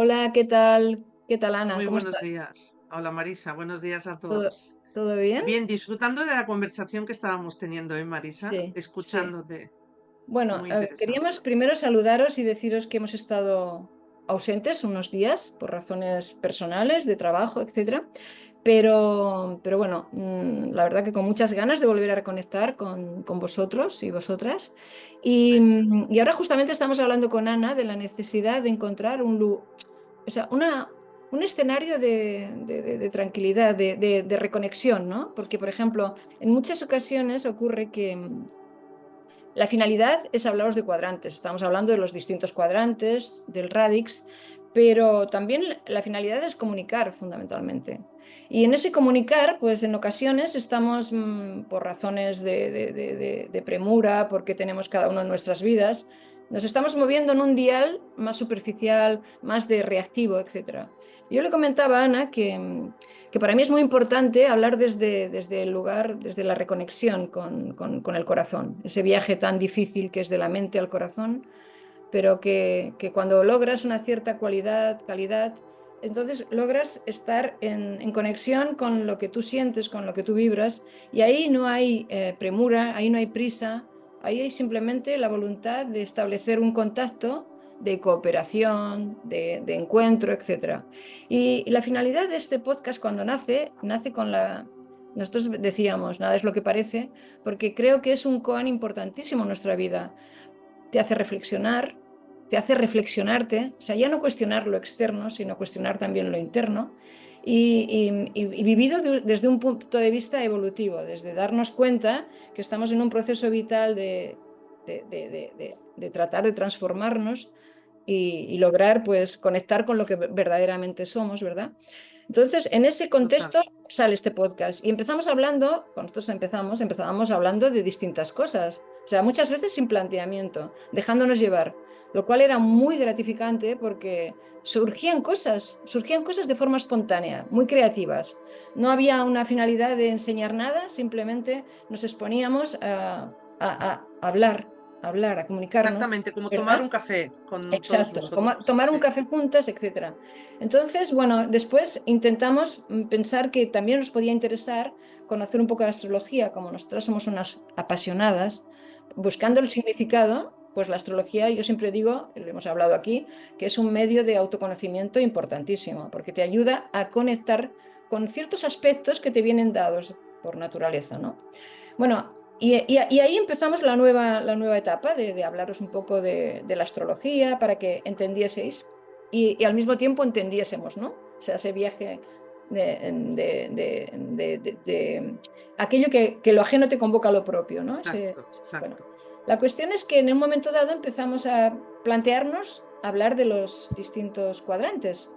Hola, ¿qué tal? ¿Qué tal, Ana? Muy ¿Cómo buenos estás? días. Hola Marisa, buenos días a ¿Todo, todos. todo bien? Bien, disfrutando de la conversación que estábamos teniendo, Marisa, Sí, sí. escuchándote. Bueno, Muy interesante. queríamos primero saludaros y deciros que hemos estado ausentes unos días por razones personales, de trabajo, etcétera. Pero bueno, la verdad que con muchas ganas de volver a reconectar con vosotros y vosotras. Eso. Y ahora justamente estamos hablando con Ana de la necesidad de encontrar o sea, un escenario de tranquilidad, de reconexión, ¿no? Porque, por ejemplo, en muchas ocasiones ocurre que la finalidad es hablaros de cuadrantes. Estamos hablando de los distintos cuadrantes, del radix, pero también la finalidad es comunicar fundamentalmente. Y en ese comunicar, pues en ocasiones estamos por razones de premura, porque tenemos cada uno en nuestras vidas, nos estamos moviendo en un dial más superficial, más de reactivo, etcétera. Yo le comentaba a Ana que para mí es muy importante hablar desde el lugar, desde la reconexión con el corazón, ese viaje tan difícil que es de la mente al corazón, pero que cuando logras una cierta calidad, entonces logras estar en conexión con lo que tú sientes, con lo que tú vibras, y ahí no hay premura, ahí no hay prisa, ahí hay simplemente la voluntad de establecer un contacto de cooperación, de encuentro, etcétera. Y la finalidad de este podcast cuando nace con la... Nosotros decíamos, nada es lo que parece, porque creo que es un koan importantísimo en nuestra vida. Te hace reflexionar, te hace reflexionarte, o sea, ya no cuestionar lo externo, sino cuestionar también lo interno, y vivido desde un punto de vista evolutivo, desde darnos cuenta que estamos en un proceso vital de tratar de transformarnos y lograr pues conectar con lo que verdaderamente somos, ¿verdad? Entonces, en ese Total. contexto sale este podcast y empezamos hablando, cuando nosotros empezábamos hablando de distintas cosas, o sea, muchas veces sin planteamiento, dejándonos llevar, lo cual era muy gratificante porque surgían cosas de forma espontánea, muy creativas. No había una finalidad de enseñar nada, simplemente nos exponíamos a hablar, a comunicarnos, Exactamente, como tomar ¿verdad? un café con todos Exacto, vosotros. tomar un Sí, café juntas, etcétera. Entonces, bueno, después intentamos pensar que también nos podía interesar conocer un poco de astrología, como nosotras somos unas apasionadas, buscando el significado, pues la astrología, yo siempre digo, lo hemos hablado aquí, que es un medio de autoconocimiento importantísimo, porque te ayuda a conectar con ciertos aspectos que te vienen dados por naturaleza, ¿no? Bueno, y ahí empezamos la nueva etapa de hablaros un poco de la astrología para que entendieseis y al mismo tiempo entendiésemos, ¿no? O sea, ese viaje de aquello que lo ajeno te convoca a lo propio, ¿no? exacto, Bueno, exacto. la cuestión es que en un momento dado empezamos a plantearnos hablar de los distintos cuadrantes.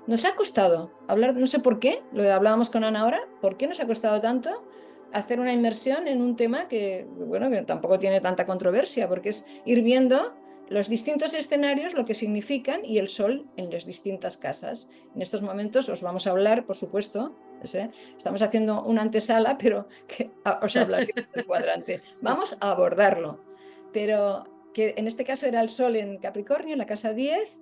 Nos ha costado hablar, no sé por qué, lo hablábamos con Ana ahora, ¿por qué nos ha costado tanto hacer una inmersión en un tema que, bueno, que tampoco tiene tanta controversia, porque es ir viendo los distintos escenarios, lo que significan y el sol en las distintas casas? En estos momentos os vamos a hablar, por supuesto, estamos haciendo una antesala, pero que os hablaré del cuadrante. Vamos a abordarlo, pero que en este caso era el sol en Capricornio, en la casa 10,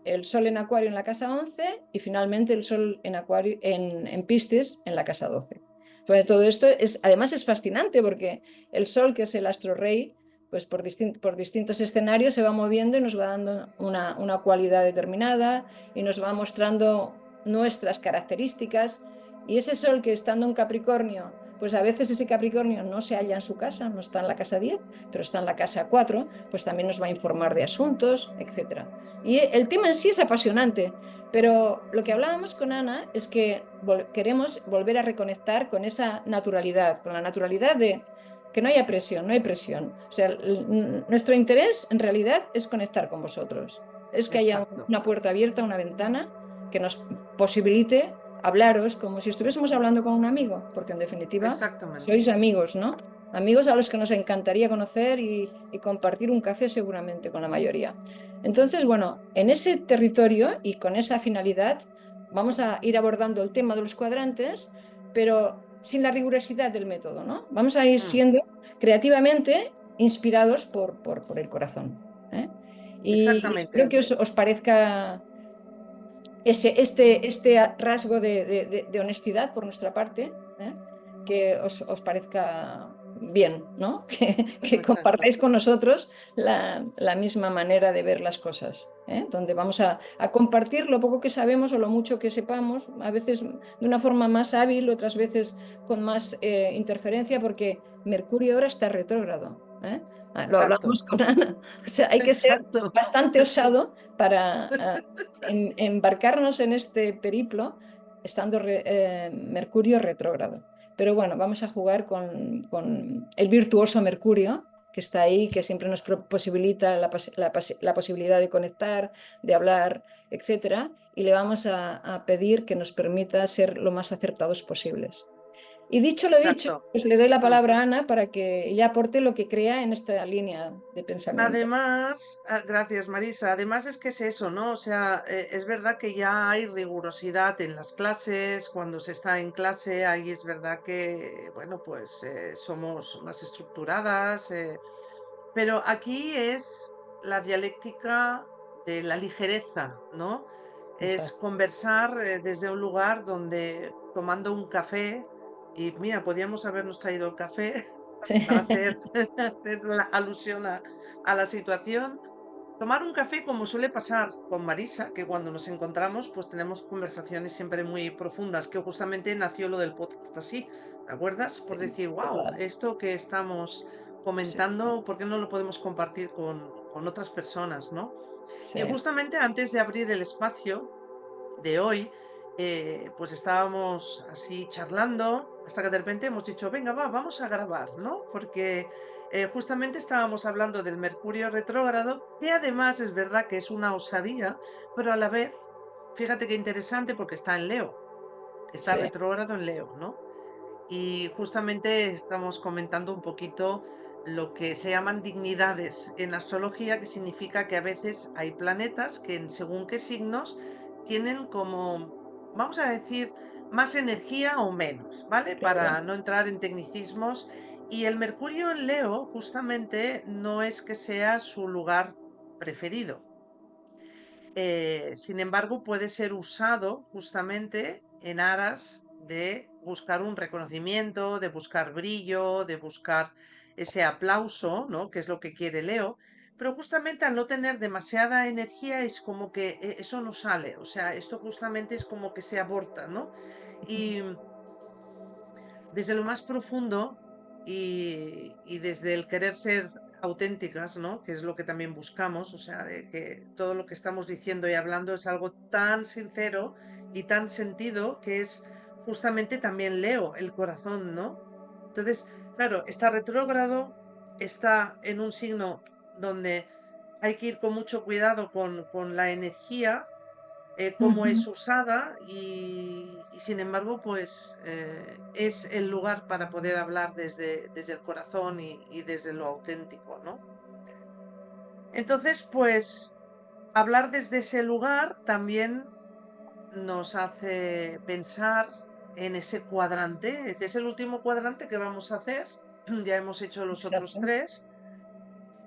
el Sol en Acuario en la casa 11 y finalmente el Sol en Acuario en Piscis en la casa 12. Pues todo esto además es fascinante porque el Sol, que es el astro rey, pues por distintos escenarios se va moviendo y nos va dando una cualidad determinada y nos va mostrando nuestras características. Y ese Sol que estando en Capricornio, pues a veces ese Capricornio no se halla en su casa, no está en la casa 10, pero está en la casa 4, pues también nos va a informar de asuntos, etcétera. Y el tema en sí es apasionante, pero lo que hablábamos con Ana es que queremos volver a reconectar con esa naturalidad, con la naturalidad de que no haya presión, no hay presión. O sea, nuestro interés en realidad es conectar con vosotros. Es que haya Exacto, una puerta abierta, una ventana que nos posibilite hablaros como si estuviésemos hablando con un amigo, porque en definitiva exactamente. sois amigos, ¿no? Amigos a los que nos encantaría conocer y compartir un café seguramente con la mayoría. Entonces, bueno, en ese territorio y con esa finalidad vamos a ir abordando el tema de los cuadrantes, pero sin la rigurosidad del método, ¿no? Vamos a ir Mm, siendo creativamente inspirados por el corazón, ¿eh? Y exactamente. espero que os parezca este rasgo de honestidad por nuestra parte, ¿eh? Que os parezca bien, ¿no? Que Exacto, compartáis con nosotros la misma manera de ver las cosas, ¿eh? Donde vamos a compartir lo poco que sabemos o lo mucho que sepamos, a veces de una forma más hábil, otras veces con más interferencia, porque Mercurio ahora está retrógrado, ¿eh? Lo exacto, hablamos con Ana. O sea, hay que ser exacto. bastante osado para embarcarnos en este periplo estando Mercurio retrógrado. Pero bueno, vamos a jugar con el virtuoso Mercurio, que está ahí, que siempre nos posibilita la posibilidad de conectar, de hablar, etcétera, y le vamos a pedir que nos permita ser lo más acertados posibles. Y dicho lo dicho, Exacto. pues le doy la Mm. palabra a Ana para que ella aporte lo que crea en esta línea de pensamiento. Además, gracias Marisa, además es que es eso, ¿no? O sea, es verdad que ya hay rigurosidad en las clases, cuando se está en clase, ahí es verdad que, bueno, pues somos más estructuradas, pero aquí es la dialéctica de la ligereza, ¿no? Es Exacto. conversar desde un lugar donde tomando un café, y mira, podríamos habernos traído el café para hacer, hacer la alusión a la situación. Tomar un café como suele pasar con Marisa, que cuando nos encontramos pues tenemos conversaciones siempre muy profundas, que justamente nació lo del podcast así, ¿te acuerdas? Por decir, wow, Total. esto que estamos Sí, comentando, ¿por qué no lo podemos compartir con otras personas, ¿no? sí. Y justamente antes de abrir el espacio de hoy, pues estábamos así charlando hasta que de repente hemos dicho, venga, vamos a grabar, ¿no? Porque justamente estábamos hablando del Mercurio retrógrado, que además es verdad que es una osadía, pero a la vez, fíjate qué interesante porque está en Leo, está Sí, retrógrado en Leo, ¿no? Y justamente estamos comentando un poquito lo que se llaman dignidades en astrología, que significa que a veces hay planetas que en según qué signos tienen como, vamos a decir, más energía o menos, ¿vale? claro. Para no entrar en tecnicismos. Y el Mercurio en Leo justamente no es que sea su lugar preferido. Sin embargo, puede ser usado justamente en aras de buscar un reconocimiento, de buscar brillo, de buscar ese aplauso, ¿no? Que es lo que quiere Leo. Pero justamente al no tener demasiada energía es como que eso no sale. O sea, esto justamente es como que se aborta, ¿no? Y desde lo más profundo y desde el querer ser auténticas, ¿no? Que es lo que también buscamos, o sea, de que todo lo que estamos diciendo y hablando es algo tan sincero y tan sentido que es justamente también Leo, el corazón, ¿no? Entonces, claro, está retrógrado, está en un signo donde hay que ir con mucho cuidado con la energía, cómo Ujú. es usada y sin embargo, pues es el lugar para poder hablar desde el corazón y desde lo auténtico, ¿no? Entonces, pues hablar desde ese lugar también nos hace pensar en ese cuadrante, que es el último cuadrante que vamos a hacer. Ya hemos hecho los otros Exacto. tres,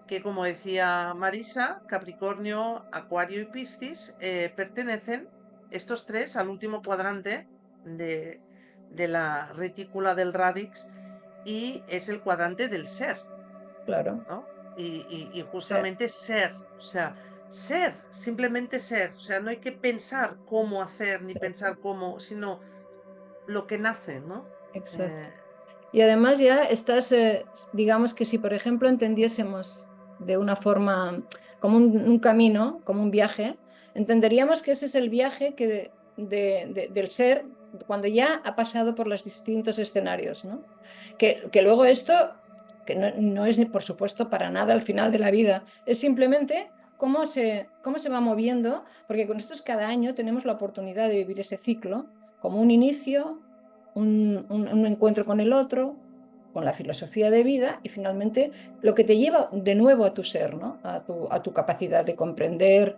que como decía Marisa, Capricornio, Acuario y Piscis, pertenecen estos tres al último cuadrante de la retícula del radix y es el cuadrante del ser, Claro. ¿no? Y Sí, justamente ser, o sea, ser, simplemente ser, o sea, no hay que pensar cómo hacer ni pensar cómo, sino lo que nace, ¿no? exacto. Eh, Y además ya estás, digamos que si por ejemplo entendiésemos de una forma como un camino, como un viaje, entenderíamos que ese es el viaje del ser cuando ya ha pasado por los distintos escenarios, ¿no? Que luego esto, que no es por supuesto para nada al final de la vida, es simplemente cómo se va moviendo, porque con esto cada año tenemos la oportunidad de vivir ese ciclo como un inicio, un encuentro con el otro, con la filosofía de vida y finalmente lo que te lleva de nuevo a tu ser, ¿no? A tu capacidad de comprender.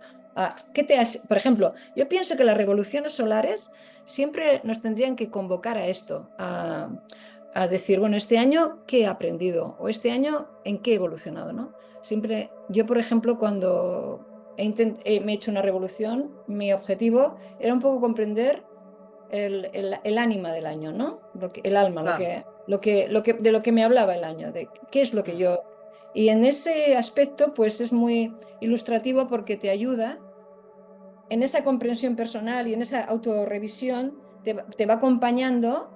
Por ejemplo, yo pienso que las revoluciones solares siempre nos tendrían que convocar a esto, a decir, bueno, este año, ¿qué he aprendido? O este año, ¿en qué he evolucionado? ¿No? Siempre, yo, por ejemplo, cuando me he hecho una revolución. Mi objetivo era un poco comprender el ánima del año, ¿no? El alma, Claro. de lo que me hablaba el año, de qué es lo que Mm, yo... Y en ese aspecto, pues es muy ilustrativo porque te ayuda en esa comprensión personal y en esa autorrevisión, te va acompañando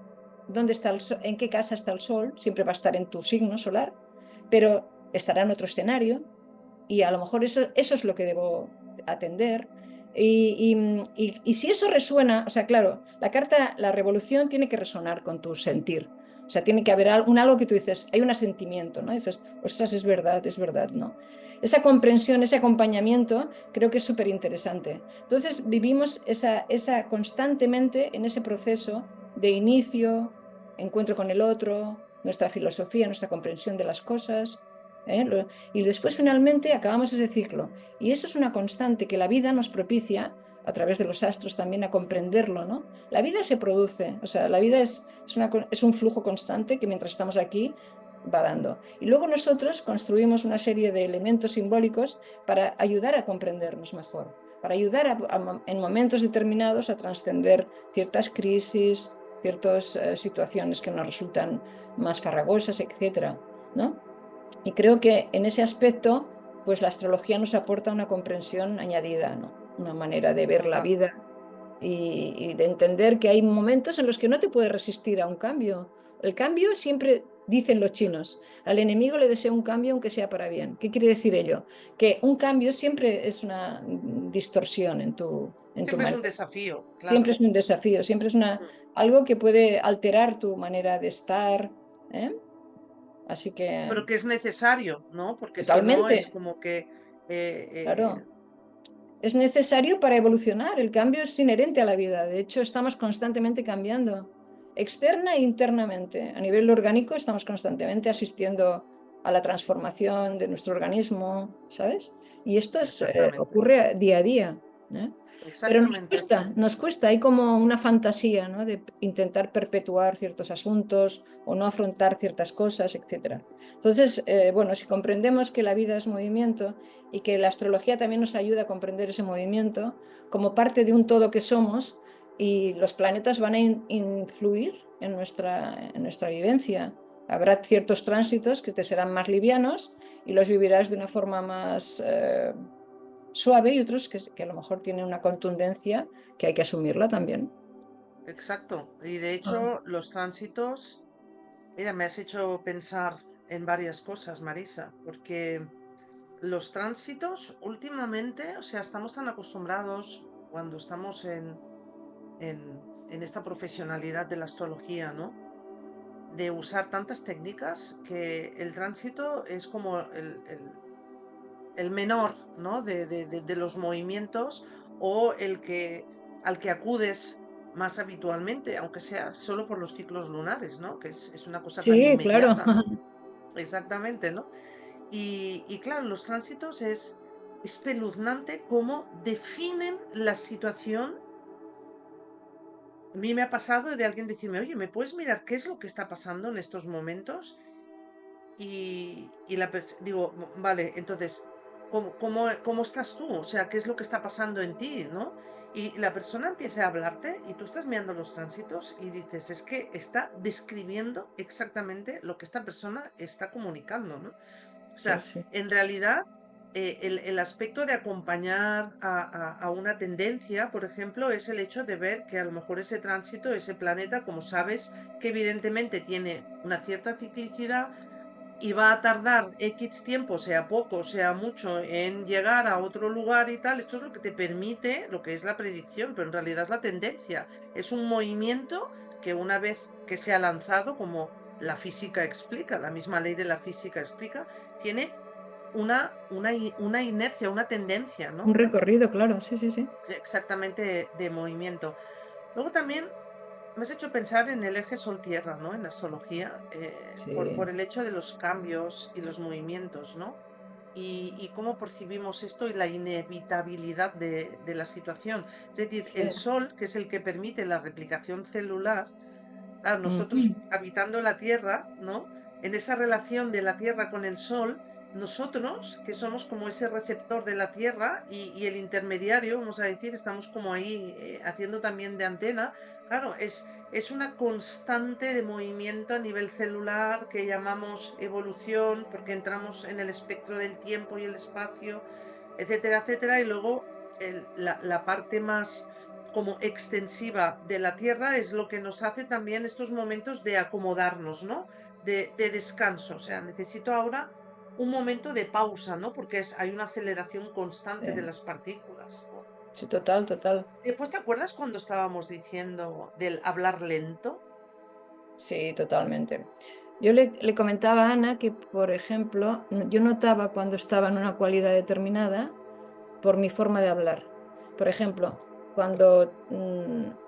dónde está en qué casa está el sol, siempre va a estar en tu signo solar, pero estará en otro escenario y a lo mejor eso es lo que debo atender. Y si eso resuena, o sea, claro, la carta, la revolución tiene que resonar con tu sentir. O sea, tiene que haber algo que tú dices, hay un asentimiento, ¿no? Y dices, ostras, es verdad, ¿no? Esa comprensión, ese acompañamiento, creo que es súper interesante. Entonces, vivimos esa constantemente en ese proceso de inicio, encuentro con el otro, nuestra filosofía, nuestra comprensión de las cosas, ¿eh? Y después finalmente acabamos ese ciclo. Y eso es una constante que la vida nos propicia, a través de los astros también, a comprenderlo, ¿no? La vida se produce, o sea, la vida es un flujo constante que mientras estamos aquí va dando. Y luego nosotros construimos una serie de elementos simbólicos para ayudar a comprendernos mejor, para ayudar en momentos determinados a trascender ciertas crisis, ciertas situaciones que nos resultan más farragosas, etcétera, ¿no? Y creo que en ese aspecto, pues la astrología nos aporta una comprensión añadida, ¿no? Una manera de ver la total. vida y de entender que hay momentos en los que no te puedes resistir a un cambio. El cambio siempre, dicen los chinos, al enemigo le desea un cambio aunque sea para bien. ¿Qué quiere decir ello? Que un cambio siempre es una distorsión en tu Siempre es un manera. desafío, Siempre claro. es un desafío, siempre es Mm. algo que puede alterar tu manera de estar, ¿eh? Así que Pero que es necesario, ¿no? Porque si no es totalmente, como que eh, eh, claro. Es necesario para evolucionar. El cambio es inherente a la vida. De hecho, estamos constantemente cambiando, externa e internamente. A nivel orgánico estamos constantemente asistiendo a la transformación de nuestro organismo, ¿sabes? Y esto exactamente, ocurre día a día, ¿eh? Pero exactamente. nos cuesta, hay como una fantasía, ¿no? De intentar perpetuar ciertos asuntos o no afrontar ciertas cosas, etcétera. Entonces, bueno, si comprendemos que la vida es movimiento, y que la astrología también nos ayuda a comprender ese movimiento como parte de un todo que somos y los planetas van a influir en nuestra vivencia. Habrá ciertos tránsitos que te serán más livianos y los vivirás de una forma más suave y otros que a lo mejor tienen una contundencia que hay que asumirla también. Exacto. Y de Ah. hecho, los tránsitos, mira, me has hecho pensar en varias cosas, Marisa, porque los tránsitos últimamente, o sea, estamos tan acostumbrados cuando estamos en esta profesionalidad de la astrología, ¿no? De usar tantas técnicas que el tránsito es como el menor, ¿no? De los movimientos o al que acudes más habitualmente, aunque sea solo por los ciclos lunares, ¿no? Que es una cosa tan Sí, claro. inmediata, ¿no? Exactamente, ¿no? Y claro, los tránsitos es espeluznante cómo definen la situación. A mí me ha pasado de alguien decirme, oye, ¿me puedes mirar qué es lo que está pasando en estos momentos? Digo, Vale, entonces, ¿cómo estás tú? O sea, ¿qué es lo que está pasando en ti, ¿no? Y la persona empieza a hablarte y tú estás mirando los tránsitos y dices, es que está describiendo exactamente lo que esta persona está comunicando, ¿no? O Sí, sea, sí. en realidad, el aspecto de acompañar a una tendencia, por ejemplo, es el hecho de ver que a lo mejor ese tránsito, ese planeta, como sabes, que evidentemente tiene una cierta ciclicidad, y va a tardar X tiempo, sea poco, sea mucho, en llegar a otro lugar y tal. Esto es lo que te permite, lo que es la predicción, pero en realidad es la tendencia. Es un movimiento que una vez que se ha lanzado, como la física explica, la misma ley de la física explica, tiene una inercia, una tendencia, Un ¿no? recorrido, claro. Sí, sí, sí. Exactamente de movimiento. Luego también me has hecho pensar en el eje Sol-Tierra, ¿no? En la astrología, Sí. por el hecho de los cambios y los movimientos, ¿no? Y cómo percibimos esto y la inevitabilidad de la situación. Es decir, Sí. el Sol, que es el que permite la replicación celular, claro, nosotros Ujú. habitando la Tierra, ¿no? En esa relación de la Tierra con el Sol, nosotros, que somos como ese receptor de la Tierra y el intermediario, vamos a decir, estamos como ahí haciendo también de antena, claro, es una constante de movimiento a nivel celular que llamamos evolución, porque entramos en el espectro del tiempo y el espacio, etcétera, etcétera, y luego la parte más como extensiva de la Tierra es lo que nos hace también estos momentos de acomodarnos, ¿no? De descanso, o sea, necesito ahora un momento de pausa, ¿no? Porque hay una aceleración constante de Sí, las partículas, ¿no? sí, total, total. Después, ¿te acuerdas cuando estábamos diciendo del hablar lento? Sí, totalmente. Yo le comentaba a Ana que, por ejemplo, yo notaba cuando estaba en una cualidad determinada por mi forma de hablar. Por ejemplo, cuando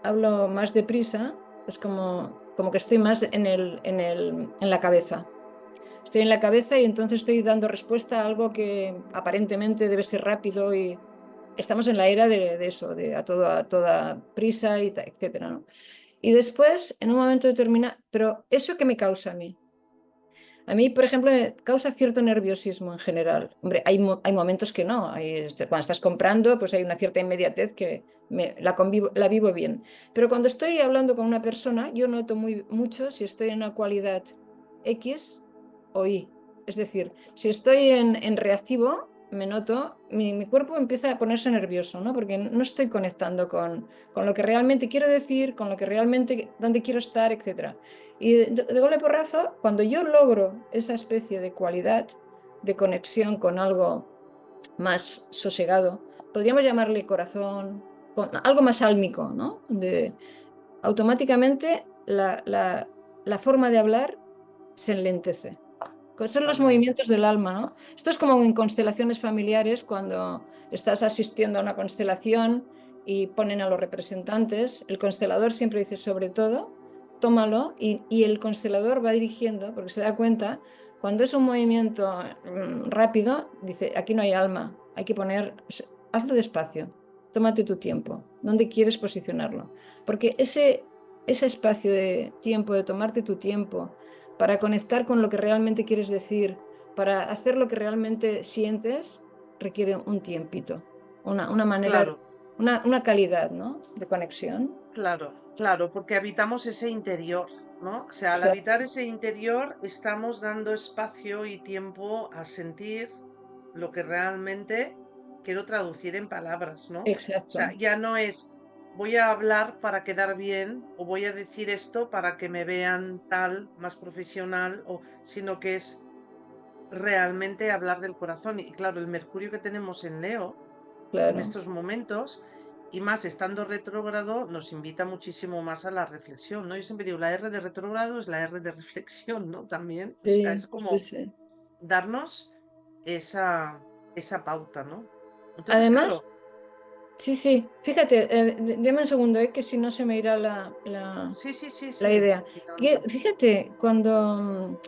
hablo más deprisa, es como que estoy más en la cabeza. Estoy en la cabeza y entonces estoy dando respuesta a algo que aparentemente debe ser rápido y estamos en la era de eso, de a toda prisa y etcétera, ¿no? Y después, en un momento determinado, pero ¿eso qué me causa a mí? A mí, por ejemplo, me causa cierto nerviosismo en general. Hombre, hay momentos que no. Cuando estás comprando, pues hay una cierta inmediatez que la vivo bien. Pero cuando estoy hablando con una persona, yo noto mucho si estoy en una cualidad X o Y. Es decir, si estoy en reactivo, me noto, mi cuerpo empieza a ponerse nervioso, ¿no? Porque no estoy conectando con lo que realmente quiero decir, con lo que realmente, dónde quiero estar, etcétera. Y de golpe porrazo, cuando yo logro esa especie de cualidad de conexión con algo más sosegado, podríamos llamarle corazón, algo más álmico, ¿no? Automáticamente la forma de hablar se enlentece. Son los Totalmente. movimientos del alma, ¿no? Esto es como en constelaciones familiares, cuando estás asistiendo a una constelación y ponen a los representantes, el constelador siempre dice, sobre todo, tómalo y el constelador va dirigiendo, porque se da cuenta, cuando es un movimiento rápido, dice, aquí no hay alma, hay que hazlo despacio, tómate tu tiempo, ¿dónde quieres posicionarlo? Porque ese espacio de tiempo, de tomarte tu tiempo, para conectar con lo que realmente quieres decir, para hacer lo que realmente sientes, requiere un tiempito, una manera, Claro, una calidad, ¿no? De conexión. claro, claro, porque habitamos ese interior, ¿no? O sea, al Exacto, habitar ese interior estamos dando espacio y tiempo a sentir lo que realmente quiero traducir en palabras, ¿no? O sea, exacto, ya no es voy a hablar para quedar bien o voy a decir esto para que me vean tal, más profesional, sino que es realmente hablar del corazón. Y claro, el Mercurio que tenemos en Leo en claro. estos momentos, y más estando retrógrado, nos invita muchísimo más a la reflexión, ¿no? Yo siempre digo, la R de retrógrado es la R de reflexión, ¿no? También, o sea, Sí, es sí, como sí. darnos esa, esa pauta, ¿no? Entonces, Además, claro, sí, sí, fíjate, deme un segundo, que si no se me irá sí, sí, sí, la sí, idea. y Que, tanto. fíjate, cuando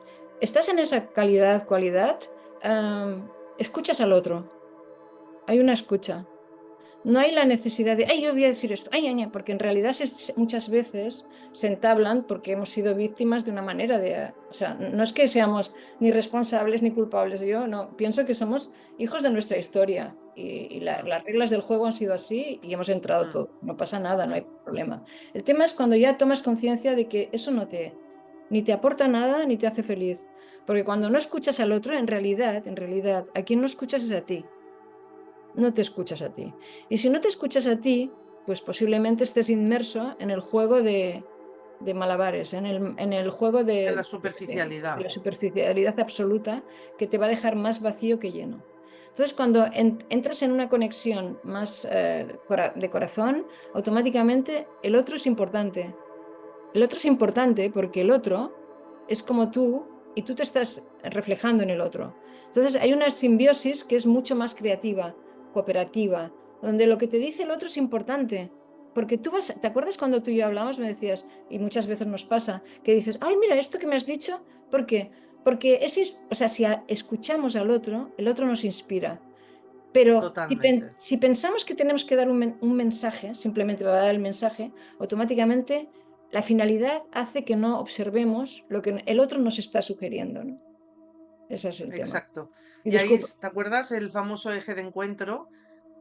estás en esa cualidad, escuchas al otro, hay una escucha. No hay la necesidad de, ay, yo voy a decir esto, ay, ay, ay", porque en realidad muchas veces se entablan porque hemos sido víctimas de una manera o sea, no es que seamos ni responsables ni culpables, yo no, pienso que somos hijos de nuestra historia y Mm, las reglas del juego han sido así y hemos entrado mm, todos, no pasa nada, no mm, hay problema. El tema es cuando ya tomas conciencia de que eso ni te aporta nada ni te hace feliz, porque cuando no escuchas al otro, en realidad, a quien no escuchas es a ti, no te escuchas a ti. Y si no te escuchas a ti, pues posiblemente estés inmerso en el juego de malabares, en el juego en la de superficialidad. la superficialidad absoluta que te va a dejar más vacío que lleno. Entonces, cuando entras en una conexión más de corazón, automáticamente el otro es importante. El otro es importante porque el otro es como tú y tú te estás reflejando en el otro. Entonces hay una simbiosis que es mucho más creativa, cooperativa, donde lo que te dice el otro es importante. Porque ¿te acuerdas cuando tú y yo hablamos? Me decías, y muchas veces nos pasa, que dices, ay, mira, esto que me has dicho, ¿por qué? Porque o sea, si escuchamos al otro, el otro nos inspira. Pero Totalmente. si pensamos que tenemos que dar un mensaje, simplemente para dar el mensaje, automáticamente la finalidad hace que no observemos lo que el otro nos está sugiriendo, ¿no? ese es el tema. exacto. Y Y ahí, disculpa, ¿te acuerdas el famoso eje de encuentro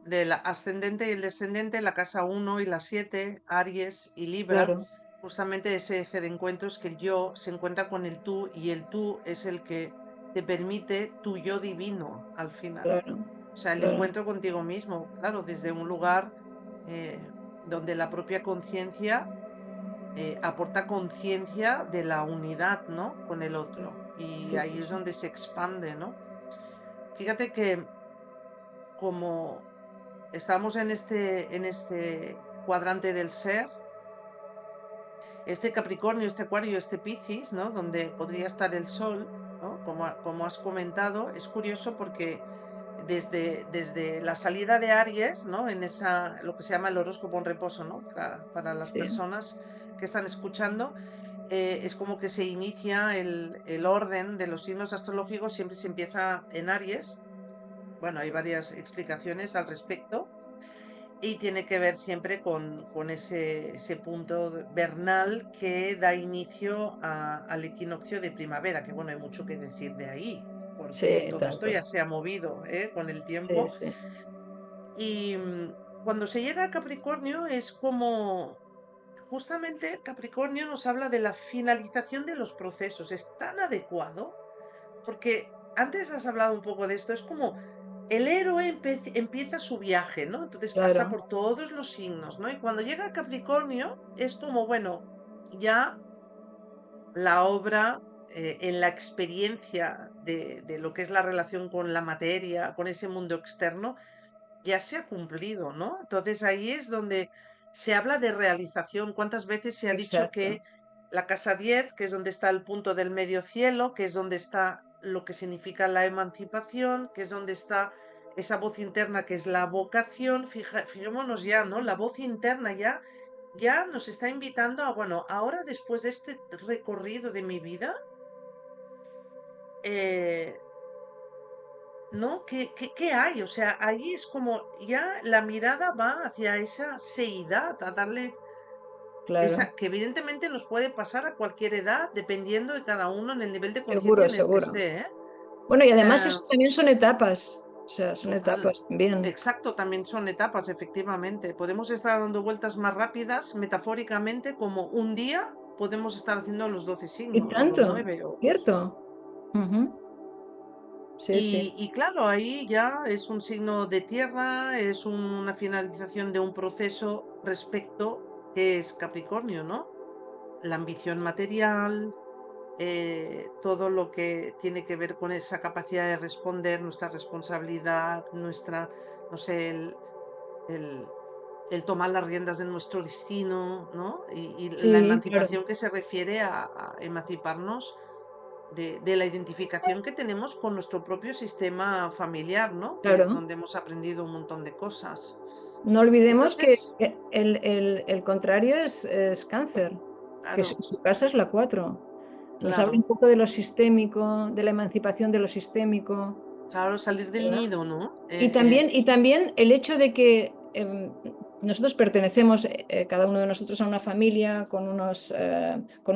del ascendente y el descendente, la casa uno y la 7, Aries y Libra? claro, Justamente ese eje de encuentro es que el yo se encuentra con el tú y el tú es el que te permite tu yo divino al final. claro, O sea, el claro, encuentro contigo mismo, claro, desde un lugar donde la propia conciencia aporta conciencia de la unidad, ¿no? Con el otro. Y sí, ahí sí, es sí, donde se expande, ¿no? Fíjate que como estamos en este cuadrante del ser, este Capricornio, este Acuario, este Piscis, ¿no? Donde podría estar el Sol, ¿no? Como has comentado, es curioso porque desde la salida de Aries, ¿no? En esa, lo que se llama el horóscopo en reposo, ¿no? Para las sí, personas que están escuchando, es como que se inicia el orden de los signos astrológicos, siempre se empieza en Aries. Bueno, hay varias explicaciones al respecto y tiene que ver siempre con ese punto vernal que da inicio al equinoccio de primavera, que bueno, hay mucho que decir de ahí, porque sí, todo esto ya tanto, se ha movido con el sí, tiempo. sí, Y cuando se llega a Capricornio es como, justamente Capricornio nos habla de la finalización de los procesos. Es tan adecuado, porque antes has hablado un poco de esto, es como el héroe empieza su viaje, ¿no? Entonces pasa claro, por todos los signos, ¿no? Y cuando llega a Capricornio es como, bueno, ya la obra en la experiencia de lo que es la relación con la materia, con ese mundo externo, ya se ha cumplido, ¿no? Entonces ahí es donde se habla de realización. ¿Cuántas veces se ha dicho que exacto, la casa 10, que es donde está el punto del medio cielo, que es donde está lo que significa la emancipación, que es donde está esa voz interna que es la vocación? Fijémonos ya, ¿no? La voz interna ya nos está invitando a, bueno, ahora después de este recorrido de mi vida, eh, ¿no? ¿Qué hay? O sea, ahí es como ya la mirada va hacia esa seidad, a darle claro, esa, que evidentemente nos puede pasar a cualquier edad, dependiendo de cada uno en el nivel de conciencia seguro, en el que seguro. esté, ¿eh? Bueno, y además Eh, eso también son etapas, o sea, son Total. etapas también. Exacto, también son etapas, efectivamente. Podemos estar dando vueltas más rápidas, metafóricamente, como un día podemos estar haciendo los 12 Y signos, o los tanto, 9 o ¿cierto? Ujú, sí, sí, y claro, ahí ya es un signo de tierra, es una finalización de un proceso respecto que es Capricornio, ¿no? La ambición material, todo lo que tiene que ver con esa capacidad de responder, nuestra responsabilidad, nuestra, no sé, el, el tomar las riendas de nuestro destino, ¿no? Y la sí, claro, emancipación que se refiere a emanciparnos de la identificación que tenemos con nuestro propio sistema familiar, ¿no? Que es claro. donde hemos aprendido un montón de cosas. No olvidemos que Entonces, el contrario es cáncer, que claro, su casa es la 4. Nos habla un claro, poco de lo sistémico, de la emancipación de lo sistémico, claro, salir del ¿verdad? nido, ¿no? Y también el hecho de que nosotros pertenecemos, cada uno de nosotros, a una familia con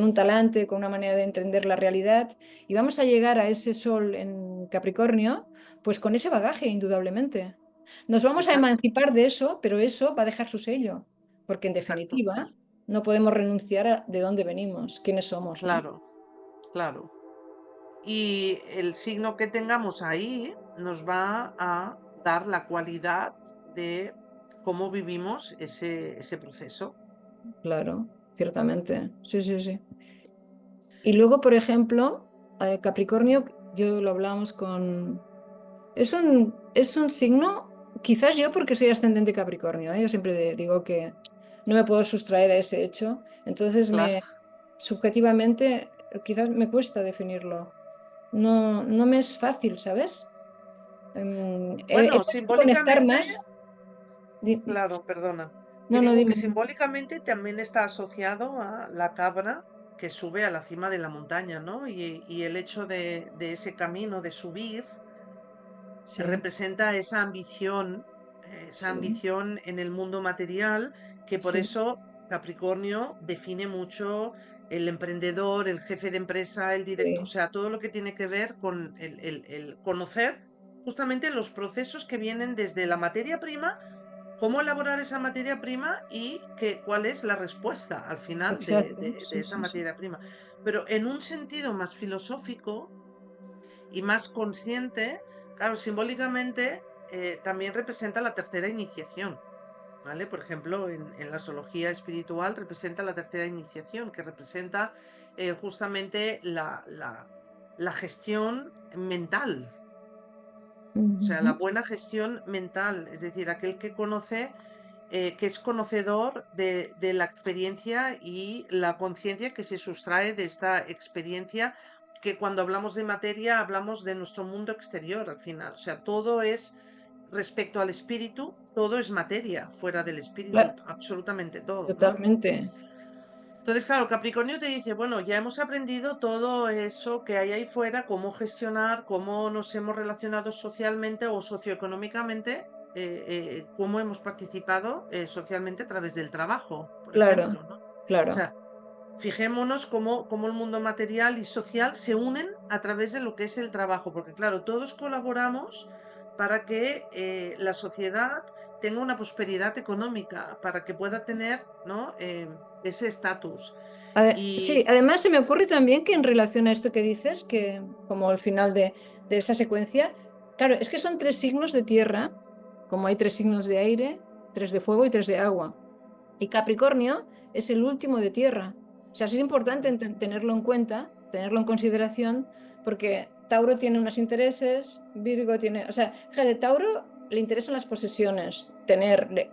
un talante, con una manera de entender la realidad, y vamos a llegar a ese sol en Capricornio, pues con ese bagaje, indudablemente. Nos vamos a Exacto, emancipar de eso, pero eso va a dejar su sello, porque en exacto, definitiva no podemos renunciar a de dónde venimos, quiénes somos, ¿no? claro, claro. Y el signo que tengamos ahí nos va a dar la cualidad de cómo vivimos ese proceso. Claro, ciertamente. Sí, sí, sí. Y luego, por ejemplo, Capricornio, yo lo hablamos con... Es un signo, quizás yo porque soy ascendente Capricornio, ¿eh? Yo siempre digo que no me puedo sustraer a ese hecho, entonces Claro. subjetivamente quizás me cuesta definirlo. No, no me es fácil, ¿sabes? He Bueno, podido conectar simbólicamente, más. Di- claro, perdona. Que No, no, digo dime. que simbólicamente también está asociado a la cabra que sube a la cima de la montaña, ¿no? Y el hecho de ese camino de subir Sí, representa esa sí, ambición en el mundo material, que por sí, eso Capricornio define mucho. el emprendedor, el jefe de empresa, el director, o Sí, sea, todo lo que tiene que ver con el conocer justamente los procesos que vienen desde la materia prima, cómo elaborar esa materia prima y cuál es la respuesta al final exacto. de Sí, esa sí, sí. materia prima. Pero en un sentido más filosófico y más consciente, claro, simbólicamente también representa la tercera iniciación. ¿Vale? Por ejemplo, en la zoología espiritual representa la tercera iniciación, que representa justamente la gestión mental, o sea, la Ujú. buena gestión mental, es decir, aquel que conoce, que es conocedor de la experiencia y la conciencia que se sustrae de esta experiencia, que cuando hablamos de materia hablamos de nuestro mundo exterior al final, o sea, todo es respecto al espíritu, todo es materia fuera del espíritu, Claro, absolutamente todo, ¿no? totalmente. Entonces, claro, Capricornio te dice, bueno, ya hemos aprendido todo eso que hay ahí fuera, cómo gestionar, cómo nos hemos relacionado socialmente o socioeconómicamente, cómo hemos participado socialmente a través del trabajo, por Claro, ejemplo, ¿no? O claro. sea, fijémonos cómo el mundo material y social se unen a través de lo que es el trabajo, porque claro, todos colaboramos para que la sociedad tenga una prosperidad económica, para que pueda tener, ¿no? Ese estatus. Sí, Y además se me ocurre también que en relación a esto que dices, que como al final de esa secuencia, claro, es que son tres signos de tierra, como hay tres signos de aire, tres de fuego y tres de agua. Y Capricornio es el último de tierra. O sea, sí es importante tenerlo en cuenta, tenerlo en consideración, porque Tauro tiene unos intereses, Virgo tiene, o sea, fíjate, Tauro le interesan las posesiones,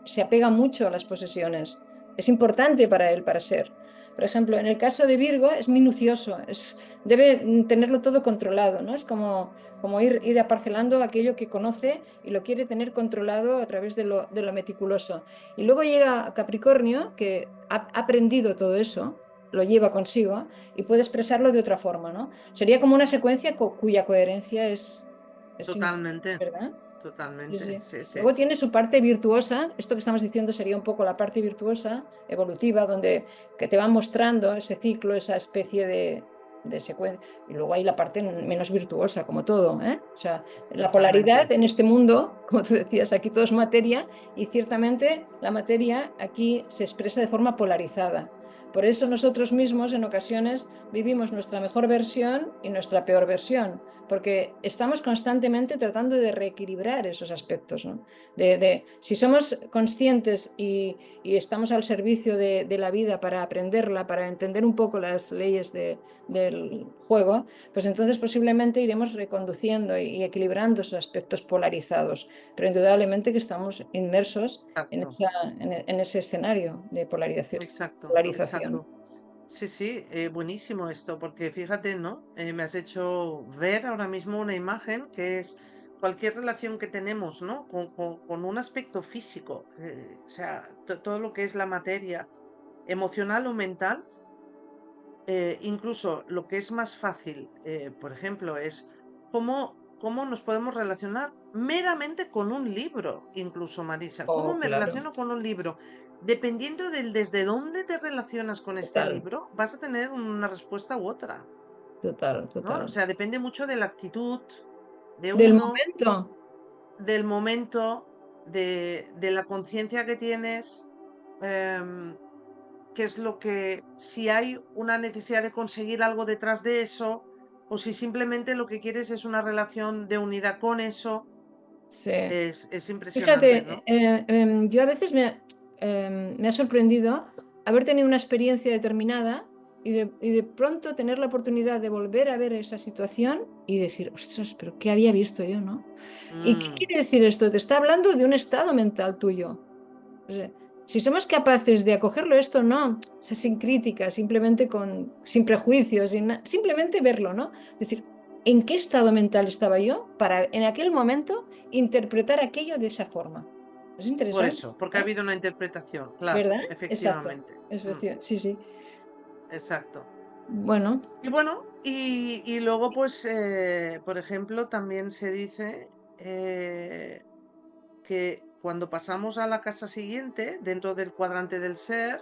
se apega mucho a las posesiones. Es importante para él, para ser. Por ejemplo, en el caso de Virgo es minucioso, debe tenerlo todo controlado, ¿no? Es como ir aparcelando aquello que conoce y lo quiere tener controlado a través de lo meticuloso. Y luego llega Capricornio, que ha aprendido todo eso, lo lleva consigo y puede expresarlo de otra forma, ¿no? Sería como una secuencia cuya coherencia es totalmente, ¿verdad? Sí, totalmente, sí. sí, sí. Luego tiene su parte virtuosa, esto que estamos diciendo sería un poco la parte virtuosa, evolutiva, donde que te va mostrando ese ciclo, esa especie de secuencia. Y luego hay la parte menos virtuosa, como todo, ¿eh? O sea, la polaridad Totalmente. en este mundo, como tú decías, aquí todo es materia y ciertamente la materia aquí se expresa de forma polarizada. Por eso nosotros mismos en ocasiones vivimos nuestra mejor versión y nuestra peor versión porque estamos constantemente tratando de reequilibrar esos aspectos, ¿no? Si somos conscientes y estamos al servicio de la vida para aprenderla, para entender un poco las leyes del juego, pues entonces posiblemente iremos reconduciendo y equilibrando esos aspectos polarizados. Pero indudablemente que estamos inmersos en, Exacto, esa, en ese escenario de polarización. exacto, polarización. exacto. Sí, sí, buenísimo esto, porque fíjate, ¿no? Me has hecho ver ahora mismo una imagen que es cualquier relación que tenemos, ¿no? Con un aspecto físico, o sea, todo lo que es la materia emocional o mental, incluso lo que es más fácil, por ejemplo, es cómo nos podemos relacionar meramente con un libro, incluso Marisa. ¿Cómo Oh, me claro, relaciono con un libro? Dependiendo del desde dónde te relacionas con este total, libro, vas a tener una respuesta u otra, total, ¿no? O total. sea, depende mucho de la actitud de Del uno, momento. del momento, de la conciencia que tienes. em, Qué es lo que, si hay una necesidad de conseguir algo detrás de eso, o si simplemente lo que quieres es una relación de unidad con eso, Sí. es impresionante, Fíjate, ¿no? yo a veces me ha sorprendido haber tenido una experiencia determinada y de pronto tener la oportunidad de volver a ver esa situación y decir, ostras, pero ¿qué había visto yo, no? ¿Y qué Mm, quiere decir esto? Te está hablando de un estado mental tuyo. O sea, si somos capaces de acogerlo esto, no, o sea, sin crítica, simplemente sin prejuicios, simplemente verlo, ¿no? Decir, ¿en qué estado mental estaba yo para en aquel momento interpretar aquello de esa forma? Es por interesante, eso, porque ha ¿verdad? habido una interpretación, claro, ¿Verdad? Exacto. efectivamente. Sí, sí. Exacto. Bueno, Y bueno, y luego, pues, por ejemplo, también se dice que cuando pasamos a la casa siguiente, dentro del cuadrante del ser,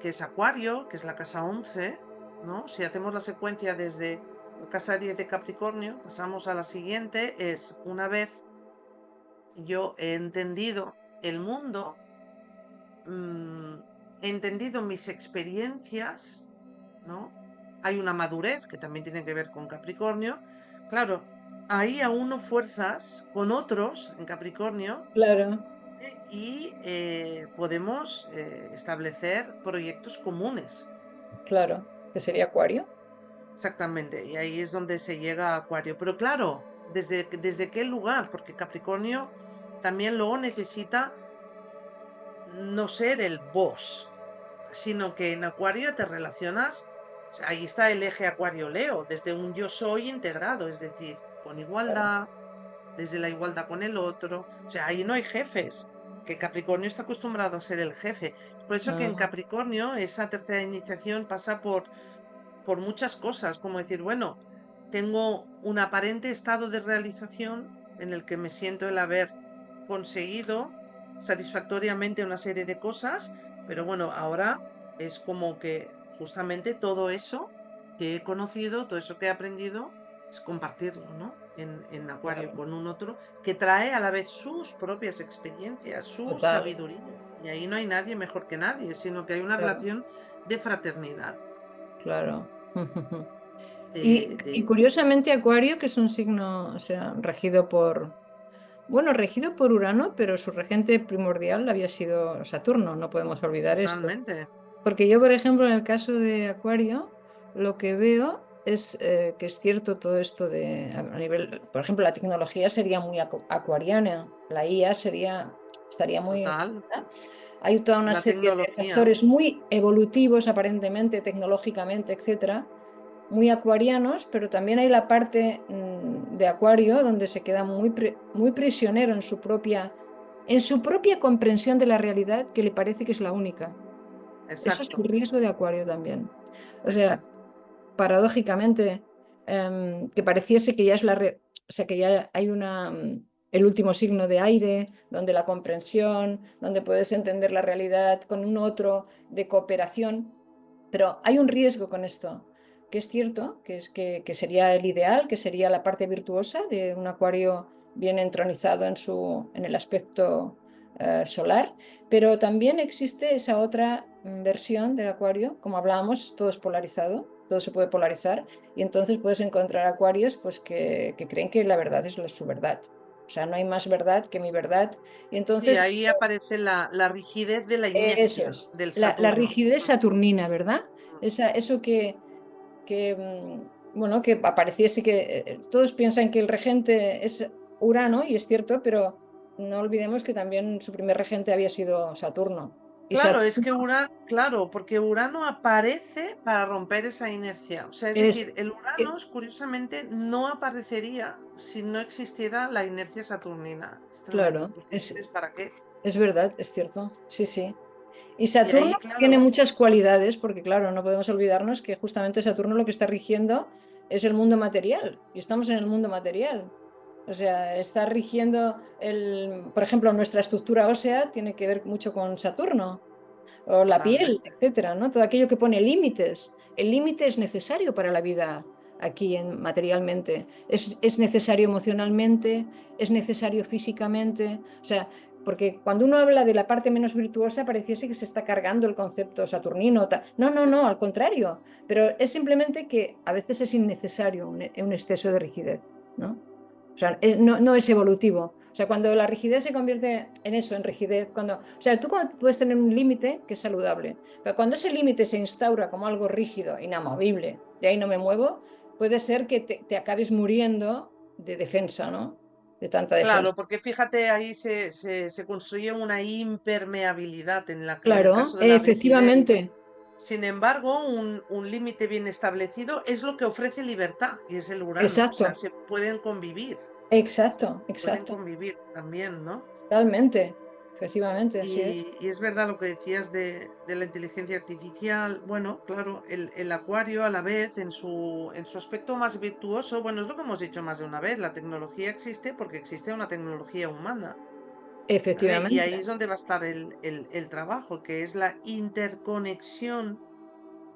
que es Acuario, que es la casa 11, ¿no? Si hacemos la secuencia desde la casa 10 de Capricornio, pasamos a la siguiente, es una vez yo he entendido el mundo, mm, he entendido mis experiencias, ¿no? Hay una madurez que también tiene que ver con Capricornio. Claro, ahí auno fuerzas con otros en Capricornio Claro, y podemos establecer proyectos comunes. claro, que sería Acuario. Exactamente, y ahí es donde se llega a Acuario. Pero claro, ¿desde qué lugar? Porque Capricornio también luego necesita no ser el boss, sino que en Acuario te relacionas, o sea, ahí está el eje Acuario-Leo, desde un yo soy integrado, es decir, con Claro. igualdad, desde la igualdad con el otro, o sea, ahí no hay jefes, que Capricornio está acostumbrado a ser el jefe. Por eso que en Mm, Capricornio esa tercera iniciación pasa por muchas cosas, como decir, bueno, tengo un aparente estado de realización en el que me siento el haber conseguido satisfactoriamente una serie de cosas, pero bueno, ahora es como que justamente todo eso que he conocido, todo eso que he aprendido, es compartirlo, ¿no? En Acuario claro, con un otro que trae a la vez sus propias experiencias, su total, sabiduría. Y ahí no hay nadie mejor que nadie, sino que hay una claro, relación de fraternidad, claro. Y de curiosamente Acuario, que es un signo, o sea, regido por, bueno, regido por Urano, pero su regente primordial había sido Saturno, no podemos olvidar esto. totalmente. Porque yo, por ejemplo, en el caso de Acuario, lo que veo es que es cierto todo esto de, a nivel, por ejemplo, la tecnología sería muy acuariana, la IA sería, estaría muy... Total, Hay toda una la serie de tecnología, factores muy evolutivos, aparentemente, tecnológicamente, etcétera, muy acuarianos, pero también hay la parte de Acuario donde se queda muy prisionero en su propia comprensión de la realidad que le parece que es la única. Eso es el exacto, riesgo de Acuario también. O sea, exacto. paradójicamente, que pareciese que ya es o sea, que ya hay el último signo de aire, donde la comprensión, donde puedes entender la realidad con un otro de cooperación, pero hay un riesgo con esto, que es cierto, que sería el ideal, que sería la parte virtuosa de un Acuario bien entronizado en el aspecto solar, pero también existe esa otra versión del Acuario, como hablábamos, todo es polarizado, todo se puede polarizar, y entonces puedes encontrar acuarios pues, que creen que la verdad es su verdad. O sea, no hay más verdad que mi verdad. Y Sí, entonces, ahí aparece la rigidez de la eso inercia es, del la Saturno. rigidez saturnina, ¿verdad? Eso bueno, que apareciese que todos piensan que el regente es Urano, y es cierto, pero no olvidemos que también su primer regente había sido Saturno. Y Claro, es Saturno que Urano, claro, porque Urano aparece para romper esa inercia. O sea, es es, decir, el eh, Urano, curiosamente, no aparecería si no existiera la inercia saturnina. Es tremendo, claro, porque dices, ¿para qué? es verdad, es cierto, sí, sí. Y Y ahí, Saturno tiene claro, muchas cualidades, porque claro, no podemos olvidarnos que justamente Saturno lo que está rigiendo es el mundo material, y estamos en el mundo material. O sea, está rigiendo por ejemplo, nuestra estructura ósea tiene que ver mucho con Saturno, o la piel, totalmente. etcétera, ¿no? Todo aquello que pone límites. El límite es necesario para la vida aquí materialmente. Es necesario emocionalmente, es necesario físicamente. O sea, porque cuando uno habla de la parte menos virtuosa, pareciese que se está cargando el concepto saturnino. No, no, no, al contrario. Pero es simplemente que a veces es innecesario un exceso de rigidez, ¿no? O sea, no, no es evolutivo. O sea, cuando la rigidez se convierte en eso, en rigidez, o sea, tú puedes tener un límite que es saludable, pero cuando ese límite se instaura como algo rígido, inamovible, de ahí no me muevo, puede ser que te acabes muriendo de defensa, ¿no? De tanta Claro, defensa. porque fíjate, ahí se construye una impermeabilidad en el Claro, caso de la rigidez. efectivamente. Sin embargo, un límite bien establecido es lo que ofrece libertad, y es el Urano. O sea, Exacto, se exacto, pueden exacto. convivir también, ¿no? Realmente, efectivamente, así es. Y es verdad lo que decías de la inteligencia artificial. Bueno, claro, el acuario a la vez en su aspecto más virtuoso, bueno, es lo que hemos dicho más de una vez, la tecnología existe porque existe una tecnología humana. ¿vale? Y ahí efectivamente. es donde va a estar el trabajo, que es la interconexión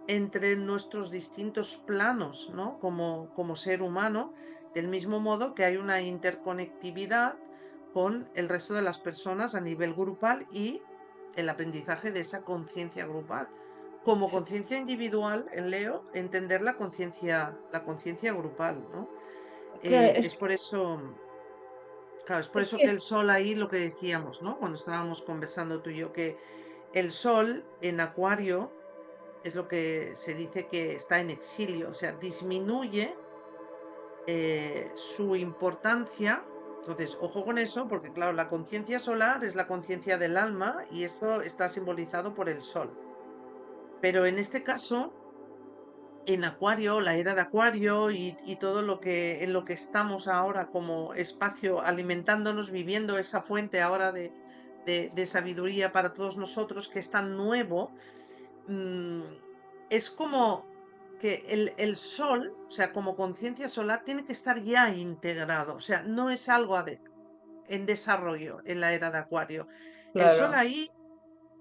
entre nuestros distintos planos, ¿no? Como ser humano, del mismo modo que hay una interconectividad con el resto de las personas a nivel grupal y el aprendizaje de esa conciencia grupal. Como Sí, conciencia individual, en Leo, entender la conciencia grupal, ¿no? claro, Es por eso, claro, es por es eso que que, el sol ahí, lo que decíamos, ¿no? Cuando estábamos conversando tú y yo, que el sol en Acuario es lo que se dice que está en exilio, o sea, disminuye su importancia. Entonces, ojo con eso, porque claro, la conciencia solar es la conciencia del alma y esto está simbolizado por el sol. Pero en este caso, en Acuario, la era de Acuario y todo lo que en lo que estamos ahora como espacio alimentándonos, viviendo esa fuente ahora de sabiduría para todos nosotros que es tan nuevo, mm, es como que el sol, o sea, como conciencia solar, tiene que estar ya integrado, o sea, no es algo en desarrollo en la era de Acuario. El sol claro, ahí